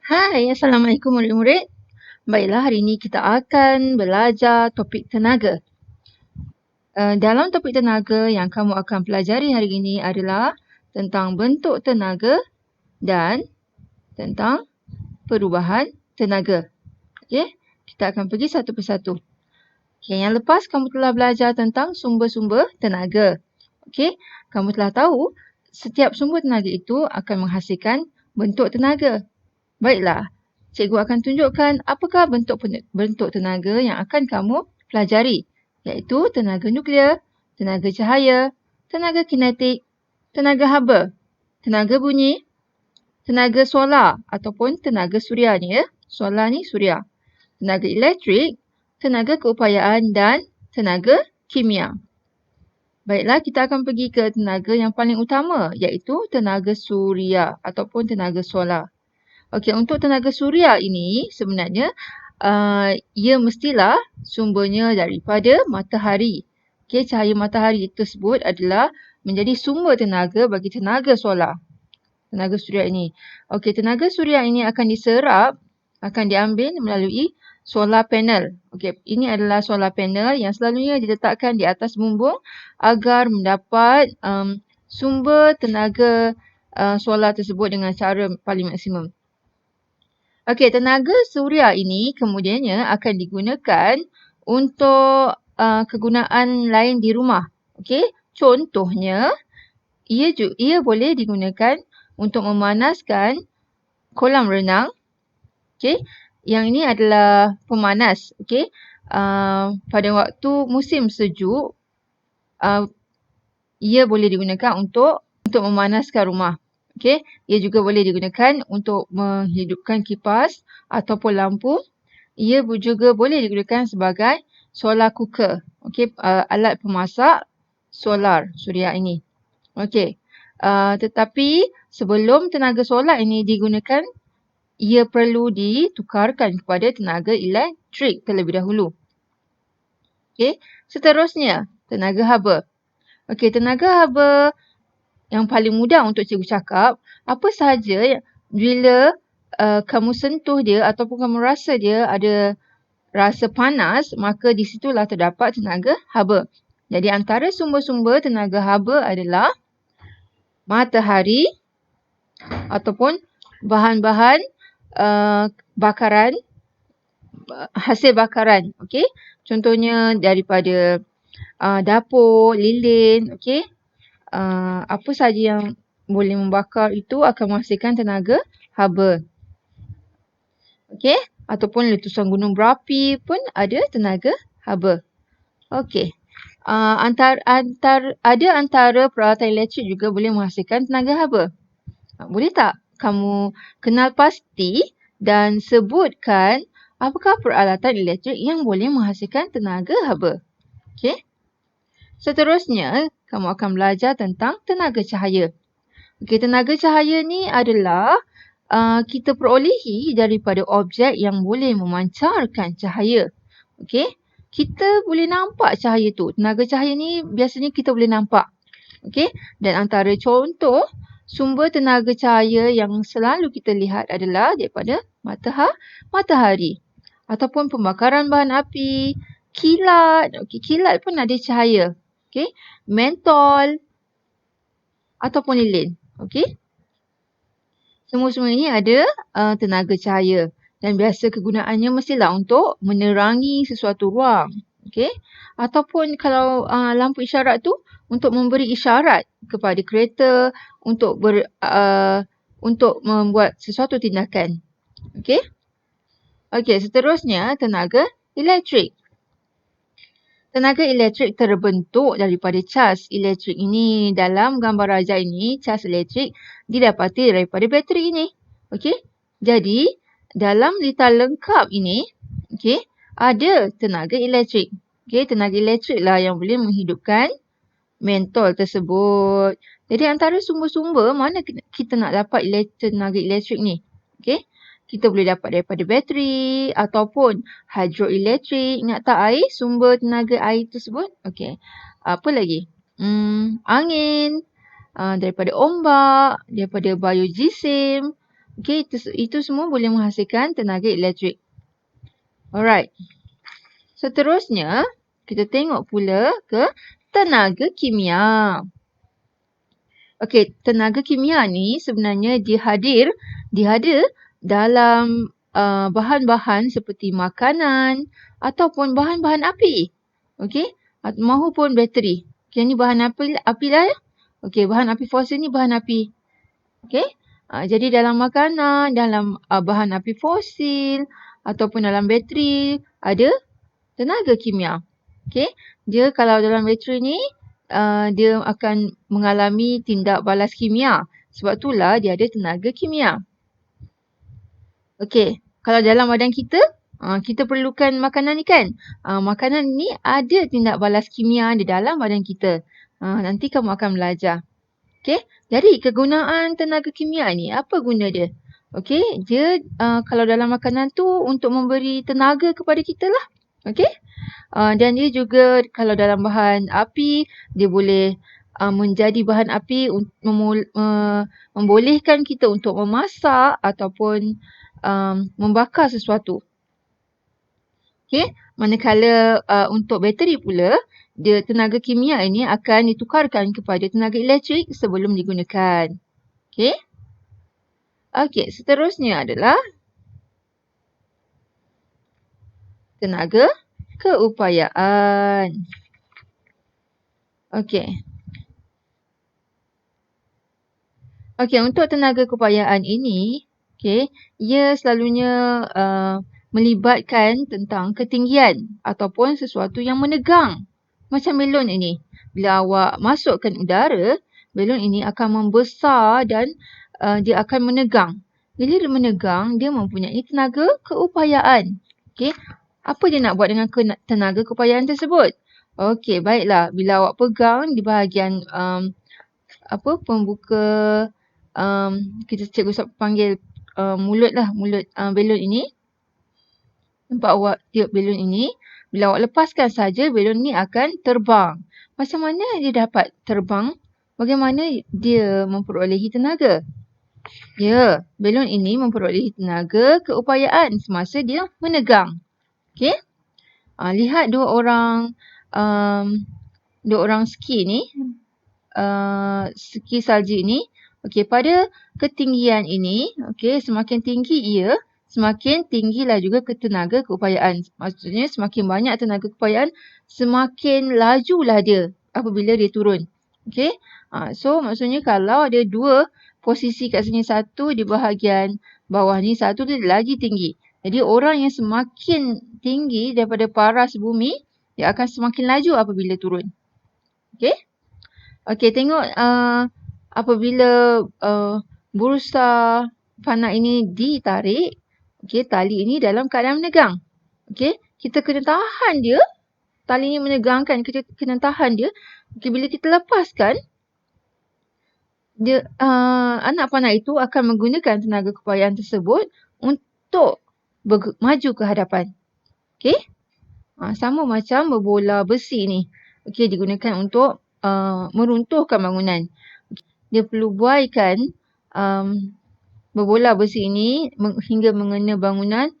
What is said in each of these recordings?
Hai, Assalamualaikum murid-murid. Baiklah, hari ini kita akan belajar topik tenaga. Dalam topik tenaga yang kamu akan pelajari hari ini adalah tentang bentuk tenaga dan tentang perubahan tenaga. Okey, kita akan pergi satu persatu. Okey, yang lepas kamu telah belajar tentang sumber-sumber tenaga. Okey, kamu telah tahu setiap sumber tenaga itu akan menghasilkan bentuk tenaga. Baiklah, cikgu akan tunjukkan apakah bentuk tenaga yang akan kamu pelajari, iaitu tenaga nuklear, tenaga cahaya, tenaga kinetik, tenaga haba, tenaga bunyi, tenaga solar ataupun tenaga suria ni ya. Solar ni suria. Tenaga elektrik, tenaga keupayaan dan tenaga kimia. Baiklah, kita akan pergi ke tenaga yang paling utama, iaitu tenaga suria ataupun tenaga solar. Okey, untuk tenaga suria ini sebenarnya ia mestilah sumbernya daripada matahari. Okey, cahaya matahari tersebut adalah menjadi sumber tenaga bagi tenaga solar. Tenaga suria ini. Okey, tenaga suria ini akan diserap, akan diambil melalui solar panel. Okey, ini adalah solar panel yang selalunya diletakkan di atas bumbung agar mendapat sumber tenaga solar tersebut dengan cara paling maksimum. Okey, tenaga suria ini kemudiannya akan digunakan untuk kegunaan lain di rumah. Okey, contohnya ia boleh digunakan untuk memanaskan kolam renang. Okey, yang ini adalah pemanas. Okey, pada waktu musim sejuk, ia boleh digunakan untuk memanaskan rumah. Okey, ia juga boleh digunakan untuk menghidupkan kipas ataupun lampu. Ia juga boleh digunakan sebagai solar cooker. Okey, alat pemasak solar suria ini. Okey, tetapi sebelum tenaga solar ini digunakan, ia perlu ditukarkan kepada tenaga elektrik terlebih dahulu. Okey, seterusnya tenaga haba. Okey, tenaga haba yang paling mudah untuk cikgu cakap, apa sahaja bila kamu sentuh dia ataupun kamu rasa dia ada rasa panas, maka di situlah terdapat tenaga haba. Jadi antara sumber-sumber tenaga haba adalah matahari ataupun bahan-bahan bakaran, hasil bakaran. Okey, contohnya daripada dapur, lilin, okey. Apa sahaja yang boleh membakar itu akan menghasilkan tenaga haba. Okey, ataupun letusan gunung berapi pun ada tenaga haba. Okey. Ada antara peralatan elektrik juga boleh menghasilkan tenaga haba. Boleh tak kamu kenal pasti dan sebutkan apakah peralatan elektrik yang boleh menghasilkan tenaga haba? Okey. Seterusnya, kamu akan belajar tentang tenaga cahaya. Okey, tenaga cahaya ni adalah kita perolehi daripada objek yang boleh memancarkan cahaya. Okey, kita boleh nampak cahaya tu. Tenaga cahaya ni biasanya kita boleh nampak. Okey, dan antara contoh sumber tenaga cahaya yang selalu kita lihat adalah daripada matahari ataupun pembakaran bahan api, kilat. Okey, kilat pun ada cahaya. Okey, mentol ataupun lilin. Okey. Semua-semua ini ada tenaga cahaya dan biasa kegunaannya mestilah untuk menerangi sesuatu ruang. Okey. Ataupun kalau lampu isyarat tu untuk memberi isyarat kepada kereta untuk membuat sesuatu tindakan. Okey. Okey, seterusnya tenaga elektrik. Tenaga elektrik terbentuk daripada cas elektrik ini. Dalam gambar rajah ini, cas elektrik didapati daripada bateri ini. Okey. Jadi, dalam litar lengkap ini, okey, ada tenaga elektrik. Okey, tenaga elektrik lah yang boleh menghidupkan mentol tersebut. Jadi, antara sumber-sumber mana kita nak dapat tenaga elektrik ni? Okey. Kita boleh dapat daripada bateri ataupun hidroelektrik. Ingat tak air? Sumber tenaga air tersebut. Okey. Apa lagi? Angin. Daripada ombak. Daripada biogeosim. Okey, itu semua boleh menghasilkan tenaga elektrik. Alright. Seterusnya, kita tengok pula ke tenaga kimia. Okey, tenaga kimia ni sebenarnya dihadir dalam bahan-bahan seperti makanan ataupun bahan-bahan api. Okey, mahupun bateri. Okey, ni bahan api lah ya. Okey, bahan api fosil ni bahan api. Okey. Jadi dalam makanan, dalam bahan api fosil ataupun dalam bateri ada tenaga kimia. Okey. Dia kalau dalam bateri ni dia akan mengalami tindak balas kimia. Sebab itulah dia ada tenaga kimia. Okey. Kalau dalam badan kita, kita perlukan makanan ni kan. Makanan ni ada tindak balas kimia di dalam badan kita. Nanti kamu akan belajar. Okey, jadi kegunaan tenaga kimia ni, apa guna dia? Okey, dia kalau dalam makanan tu untuk memberi tenaga kepada kita lah. Okey, dan dia juga kalau dalam bahan api, dia boleh menjadi bahan api membolehkan kita untuk memasak ataupun membakar sesuatu. Okey, manakala untuk bateri pula, dia tenaga kimia ini akan ditukarkan kepada tenaga elektrik sebelum digunakan. Okey. Okey, seterusnya adalah tenaga keupayaan. Okey. Okey, untuk tenaga keupayaan ini, okey, ia selalunya melibatkan tentang ketinggian ataupun sesuatu yang menegang. Macam belon ini. Bila awak masukkan udara, belon ini akan membesar dan dia akan menegang. Bila dia menegang, dia mempunyai tenaga keupayaan. Okey. Apa dia nak buat dengan tenaga keupayaan tersebut? Okey, baiklah. Bila awak pegang di bahagian pembuka, cikgu panggil mulut lah, mulut belon ini. Nampak awak tiup belon ini. Bila awak lepaskan saja, belon ni akan terbang. Macam mana dia dapat terbang? Bagaimana dia memperolehi tenaga? Ya, belon ini memperolehi tenaga keupayaan semasa dia menegang. Okey? Lihat dua orang ski ni. Ski salji ini. Okey, pada ketinggian ini, okey, semakin tinggi ia, semakin tinggilah juga tenaga keupayaan. Maksudnya semakin banyak tenaga keupayaan, semakin lajulah dia apabila dia turun. Okey. So maksudnya kalau ada dua posisi kat sini, satu di bahagian bawah ni, satu dia lagi tinggi. Jadi orang yang semakin tinggi daripada paras bumi, dia akan semakin laju apabila turun. Okey. Okey, tengok apabila burusa panah ini ditarik, okey, tali ini dalam keadaan menegang. Okey, kita kena tahan dia. Tali ini menegangkan, kita kena tahan dia. Okey, bila kita lepaskan, dia anak panah itu akan menggunakan tenaga keupayaan tersebut untuk maju ke hadapan. Okey? Sama macam berbola besi ni. Okey, digunakan untuk meruntuhkan bangunan. Dia perlu buaikan berbola besi ini hingga mengena bangunan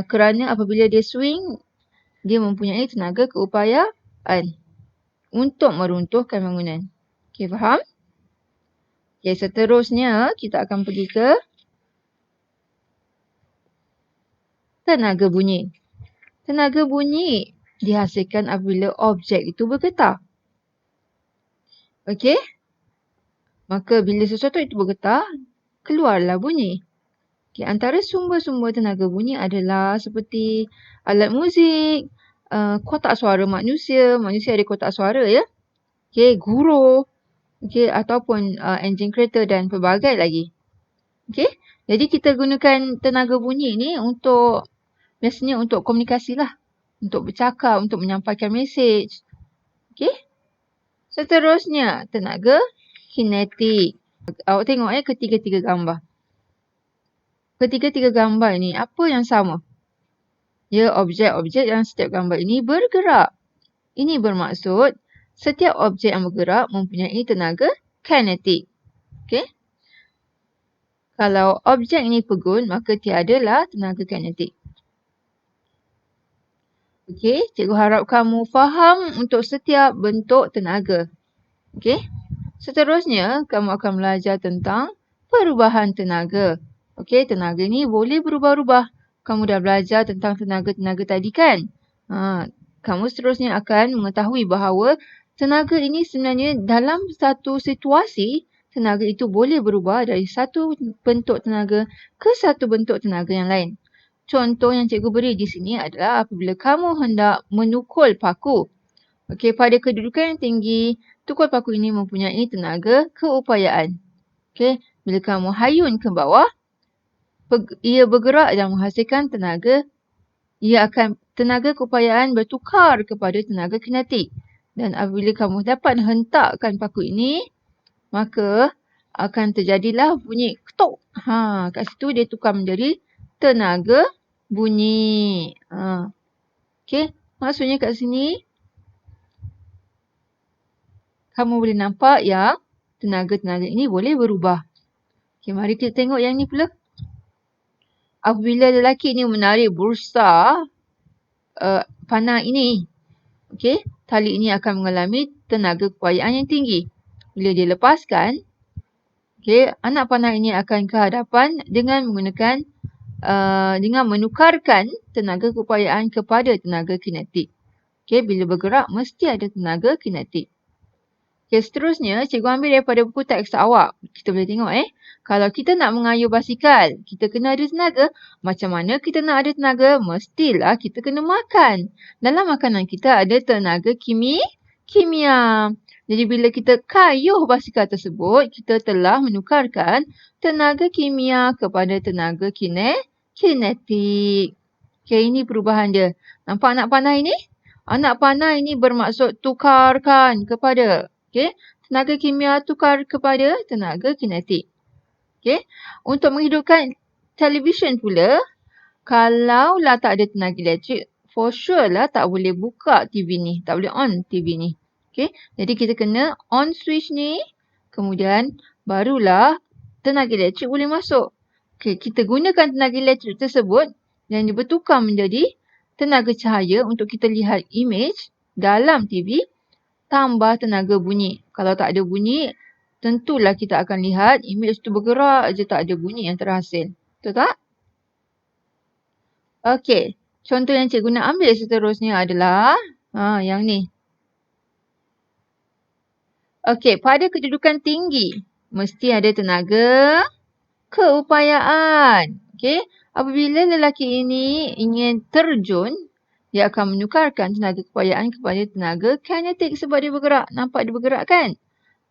kerana apabila dia swing, dia mempunyai tenaga keupayaan untuk meruntuhkan bangunan. Okey, faham? Okey, seterusnya kita akan pergi ke tenaga bunyi. Tenaga bunyi dihasilkan apabila objek itu bergetar. Okey? Maka bila sesuatu itu bergetar, keluarlah bunyi. Okay, antara sumber-sumber tenaga bunyi adalah seperti alat muzik, kotak suara manusia. Manusia ada kotak suara ya. Okay, guru. Okay, ataupun enjin kereta dan pelbagai lagi. Okay, jadi kita gunakan tenaga bunyi ni untuk, biasanya untuk komunikasi lah. Untuk bercakap, untuk menyampaikan mesej. Okay. Seterusnya, tenaga kinetik. Awak tengok ketiga-tiga gambar. Ketiga-tiga gambar ni, apa yang sama? Ya, objek-objek dalam setiap gambar ini bergerak. Ini bermaksud, setiap objek yang bergerak mempunyai tenaga kinetik. Okay? Kalau objek ini pegun, maka tiadalah tenaga kinetik. Okey, cikgu harap kamu faham untuk setiap bentuk tenaga. Okey. Seterusnya, kamu akan belajar tentang perubahan tenaga. Okey, tenaga ni boleh berubah-ubah. Kamu dah belajar tentang tenaga-tenaga tadi kan? Kamu seterusnya akan mengetahui bahawa tenaga ini sebenarnya dalam satu situasi, tenaga itu boleh berubah dari satu bentuk tenaga ke satu bentuk tenaga yang lain. Contoh yang cikgu beri di sini adalah apabila kamu hendak menukul paku. Okey, pada kedudukan yang tinggi, tukul paku ini mempunyai tenaga keupayaan. Okey, bila kamu hayun ke bawah, ia bergerak dan menghasilkan tenaga. Tenaga keupayaan bertukar kepada tenaga kinetik. Dan apabila kamu dapat hentakkan paku ini, maka akan terjadilah bunyi ketuk. Kat situ dia tukar menjadi tenaga bunyi. Okey, maksudnya kat sini kamu boleh nampak yang tenaga-tenaga ini boleh berubah. Okey, mari kita tengok yang ni pula. Apabila lelaki ni menarik bursa panah ini, okey, tali ini akan mengalami tenaga keupayaan yang tinggi. Bila dia lepaskan, okey, anak panah ini akan ke hadapan dengan menggunakan dengan menukarkan tenaga keupayaan kepada tenaga kinetik. Okey, bila bergerak mesti ada tenaga kinetik. Okey, seterusnya cikgu ambil daripada buku teks awak. Kita boleh tengok kalau kita nak mengayuh basikal, kita kena ada tenaga. Macam mana kita nak ada tenaga? Mestilah kita kena makan. Dalam makanan kita ada tenaga kimia. Jadi bila kita kayuh basikal tersebut, kita telah menukarkan tenaga kimia kepada tenaga kinetik. Okey, ini perubahan dia. Nampak anak panah ini? Anak panah ini bermaksud tukarkan kepada, tenaga kimia tukar kepada tenaga kinetik. Okey, untuk menghidupkan televisyen pula, kalaulah tak ada tenaga elektrik, for sure lah tak boleh buka TV ni, tak boleh on TV ni. Okey, jadi kita kena on switch ni, kemudian barulah tenaga elektrik boleh masuk. Okey, kita gunakan tenaga elektrik tersebut yang bertukar menjadi tenaga cahaya untuk kita lihat image dalam TV, tambah tenaga bunyi. Kalau tak ada bunyi, tentulah kita akan lihat image tu bergerak je, tak ada bunyi yang terhasil. Betul tak? Okey, contoh yang cikgu nak ambil seterusnya adalah yang ni. Okey, pada kedudukan tinggi, mesti ada tenaga keupayaan. Okey, apabila lelaki ini ingin terjun, dia akan menukarkan tenaga keupayaan kepada tenaga kinetik sebab dia bergerak. Nampak dia bergerak kan?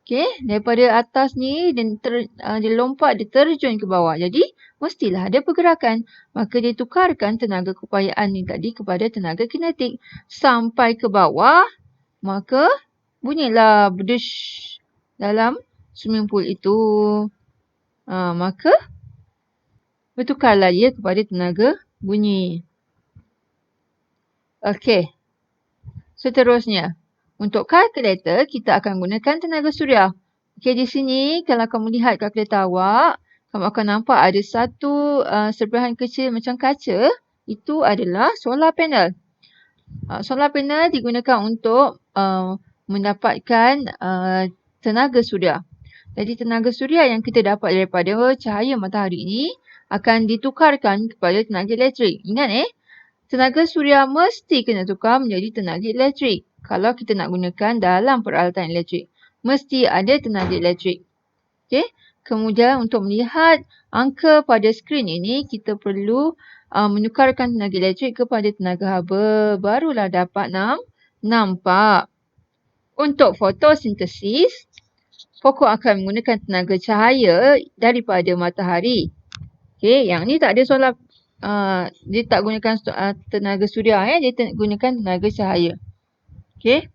Okey, daripada atas ni dia lompat, dia terjun ke bawah. Jadi, mestilah ada pergerakan. Maka dia tukarkan tenaga keupayaan ni tadi kepada tenaga kinetik. Sampai ke bawah, maka bunyilah berdush dalam swimming pool itu. Maka bertukarlah dia kepada tenaga bunyi. Okey, seterusnya. Untuk kalkulator, kita akan gunakan tenaga suria. Okey, di sini kalau kamu lihat kalkulator awak, kamu akan nampak ada satu serpihan kecil macam kaca. Itu adalah solar panel. Solar panel digunakan untuk mendapatkan tenaga suria. Jadi tenaga suria yang kita dapat daripada cahaya matahari ini akan ditukarkan kepada tenaga elektrik. Ingat tenaga suria mesti kena tukar menjadi tenaga elektrik. Kalau kita nak gunakan dalam peralatan elektrik, mesti ada tenaga elektrik. Okey. Kemudian untuk melihat angka pada skrin ini, kita perlu menukarkan tenaga elektrik kepada tenaga haba. Barulah dapat nampak. Untuk fotosintesis, pokok akan menggunakan tenaga cahaya daripada matahari. Okey, yang ni tak ada solar. Dia tak gunakan tenaga suria. Dia gunakan tenaga cahaya. Okey.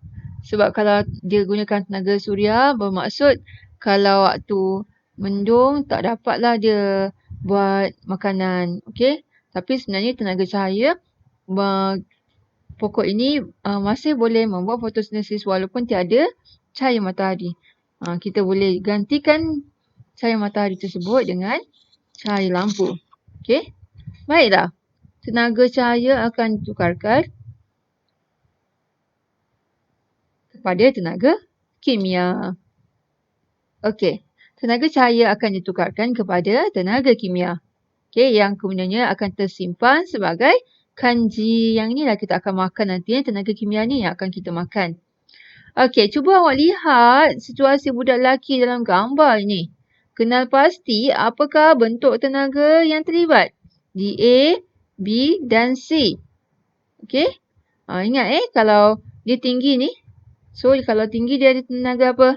Sebab kalau dia gunakan tenaga suria, bermaksud kalau waktu mendung tak dapatlah dia buat makanan. Okey. Tapi sebenarnya tenaga cahaya, pokok ini masih boleh membuat fotosintesis walaupun tiada cahaya matahari. Kita boleh gantikan cahaya matahari tersebut dengan cahaya lampu. Okey. Baiklah. Tenaga cahaya akan ditukarkan kepada tenaga kimia. Okey. Tenaga cahaya akan ditukarkan kepada tenaga kimia. Okey, yang kemudiannya akan tersimpan sebagai kanji. Yang inilah kita akan makan nanti. Tenaga kimia ni yang akan kita makan. Okey, cuba awak lihat situasi budak lelaki dalam gambar ini. Kenal pasti apakah bentuk tenaga yang terlibat. Di A, B dan C. Okey. Ingat kalau dia tinggi ni. So kalau tinggi dia ada tenaga apa?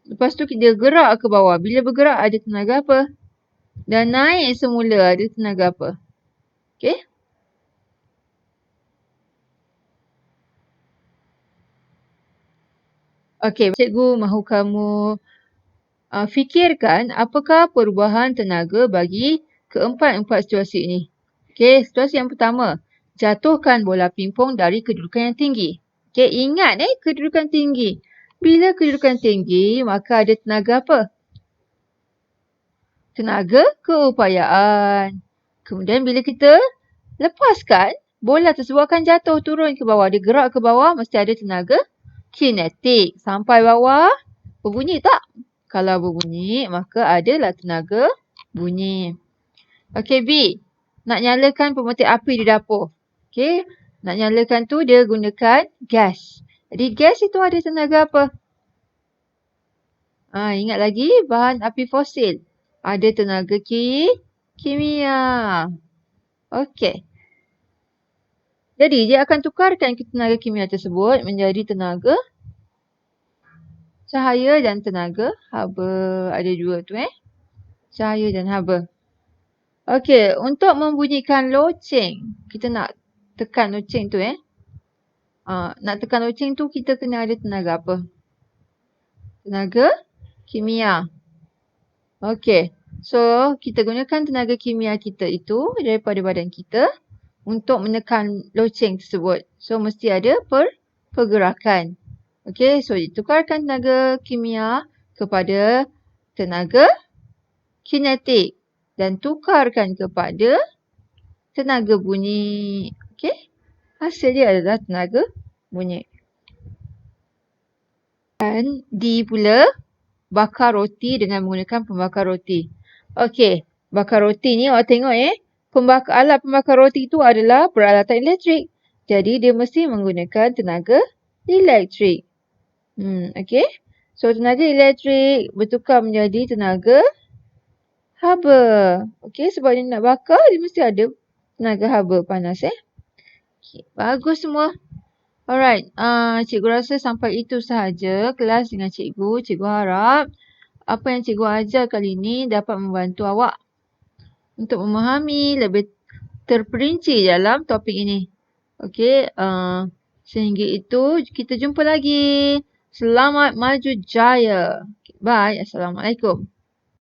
Lepas tu dia gerak ke bawah. Bila bergerak ada tenaga apa? Dan naik semula ada tenaga apa? Okey. Okey, cikgu mahu kamu fikirkan apakah perubahan tenaga bagi keempat-empat situasi ini. Okey, situasi yang pertama. Jatuhkan bola pingpong dari kedudukan yang tinggi. Okey, ingat kedudukan tinggi. Bila kedudukan tinggi, maka ada tenaga apa? Tenaga keupayaan. Kemudian bila kita lepaskan, bola tersebut akan jatuh turun ke bawah. Dia gerak ke bawah, mesti ada tenaga kinetik. Sampai bawah, berbunyi tak? Kalau berbunyi, maka adalah tenaga bunyi. Okey, B. Nak nyalakan pemetik api di dapur. Okey, nak nyalakan tu dia gunakan gas. Jadi gas itu ada tenaga apa? Ingat lagi bahan api fosil. Ada tenaga kimia. Okey. Jadi dia akan tukarkan tenaga kimia tersebut menjadi tenaga cahaya dan tenaga haba. Ada dua tu cahaya dan haba. Okey, untuk membunyikan loceng, kita nak tekan loceng tu nak tekan loceng tu kita kena ada tenaga apa? Tenaga kimia. Okey. So, kita gunakan tenaga kimia kita itu daripada badan kita untuk menekan loceng tersebut. So, mesti ada pergerakan. Okey, so ditukarkan tenaga kimia kepada tenaga kinetik dan tukarkan kepada tenaga bunyi. Okey, hasil dia adalah tenaga bunyi. Dan D pula, bakar roti dengan menggunakan pembakar roti. Okey, bakar roti ni awak tengok alat pembakar roti tu adalah peralatan elektrik. Jadi dia mesti menggunakan tenaga elektrik. Okey. So tenaga elektrik bertukar menjadi tenaga haba. Okey, sebab dia nak bakar dia mesti ada tenaga haba panas Okay, bagus semua. Alright, cikgu rasa sampai itu sahaja kelas dengan cikgu. Cikgu harap apa yang cikgu ajar kali ini dapat membantu awak untuk memahami lebih terperinci dalam topik ini. Okey, sehingga itu kita jumpa lagi. Selamat maju jaya. Bye. Assalamualaikum.